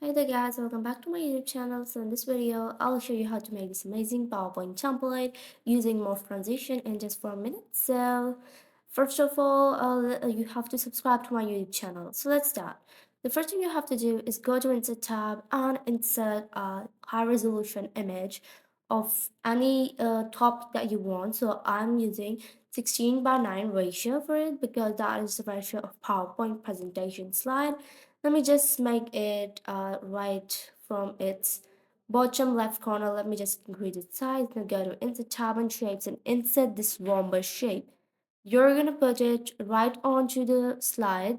Hey there guys, welcome back to my YouTube channel. So in this video, I'll show you how to make this amazing PowerPoint template using Morph Transition in just 4 minutes. So first of all, you have to subscribe to my YouTube channel. So let's start. The first thing you have to do is go to Insert tab and insert a high resolution image of any topic that you want. So I'm using 16:9 ratio for it because that is the ratio of PowerPoint presentation slide. Let me just make it right from its bottom left corner. Let me just increase its size. Now go to Insert tab and Shapes and insert this rhombus shape. You're gonna put it right onto the slide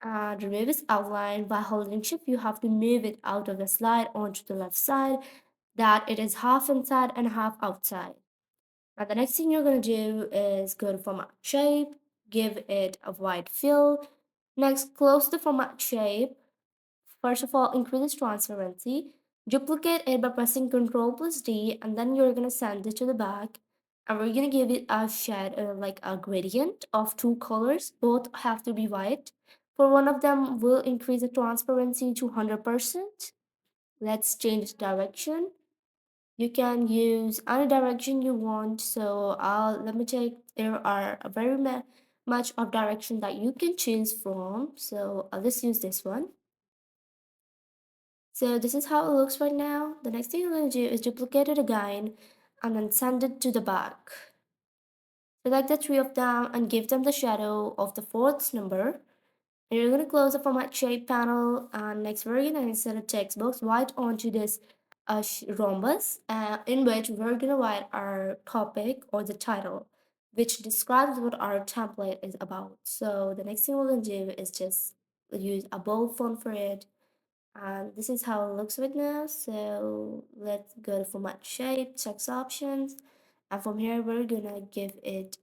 and remove its outline. By holding Shift, you have to move it out of the slide onto the left side that it is half inside and half outside. Now the next thing you're gonna do is go to Format Shape, give it a white fill. Next, close the format shape. First of all, increase transparency. Duplicate it by pressing Ctrl plus D, and then you're gonna send it to the back. And we're gonna give it a shade, like a gradient of two colors. Both have to be white. For one of them, we'll increase the transparency to 100%. Let's change direction. You can use any direction you want. So let me take. There are much of direction that you can choose from. So I'll just use this one. So this is how it looks right now. The next thing you're going to do is duplicate it again and then send it to the back. Select the three of them and give them the shadow of the fourth number. And you're going to close the format shape panel, and next we're going to insert a text box right onto this rhombus in which we're going to write our topic or the title, which describes what our template is about. So the next thing we're going to do is just use a bold font for it, and this is how it looks right now. So let's go to format shape, text options, and from here we're gonna give it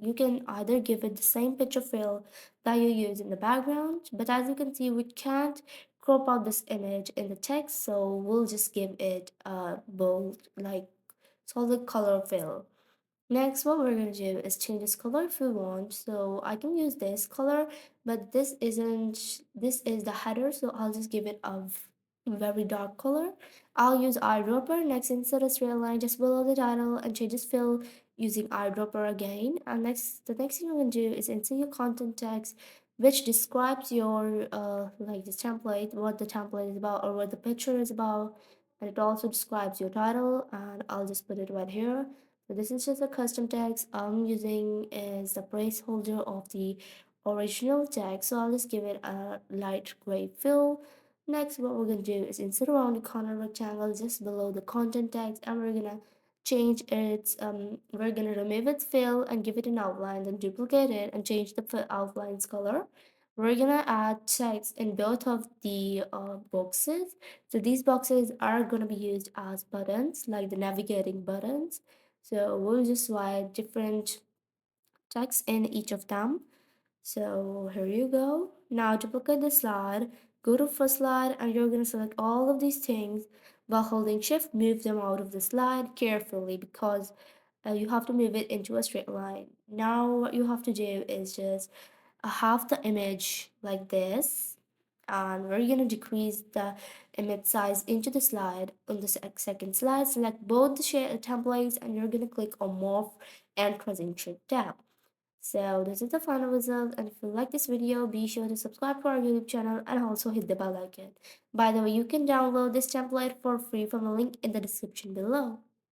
you can either give it the same picture fill that you use in the background, but as you can see we can't crop out this image in the text, so we'll just give it a bold, like solid color fill. Next, what we're going to do is change this color if we want. So I can use this color, but this isn't, this is the header. So I'll just give it a very dark color. I'll use eyedropper. Next, insert a straight line just below the title and change this fill using eyedropper again. And next, the next thing you're going to do is insert your content text, which describes your, like this template, what the template is about or what the picture is about. And it also describes your title, and I'll just put it right here. So this is just a custom text I'm using as the placeholder of the original text. So I'll just give it a light gray fill. Next, what we're going to do is insert around the corner rectangle just below the content text, and we're going to change its, we're going to remove its fill and give it an outline, then duplicate it and change the outline's color. We're going to add text in both of the boxes. So these boxes are going to be used as buttons, like the navigating buttons. So we'll just write different text in each of them. So here you go. Now duplicate the slide, go to first slide, and you're gonna select all of these things. While holding shift, move them out of the slide carefully because you have to move it into a straight line. Now what you have to do is just have the image like this, and we're going to decrease the image size into the slide. On the second slide, select both the templates, and you're going to click on Morph and Transition tab. So this is the final result, and if you like this video, be sure to subscribe to our YouTube channel and also hit the bell icon. By the way, you can download this template for free from the link in the description below.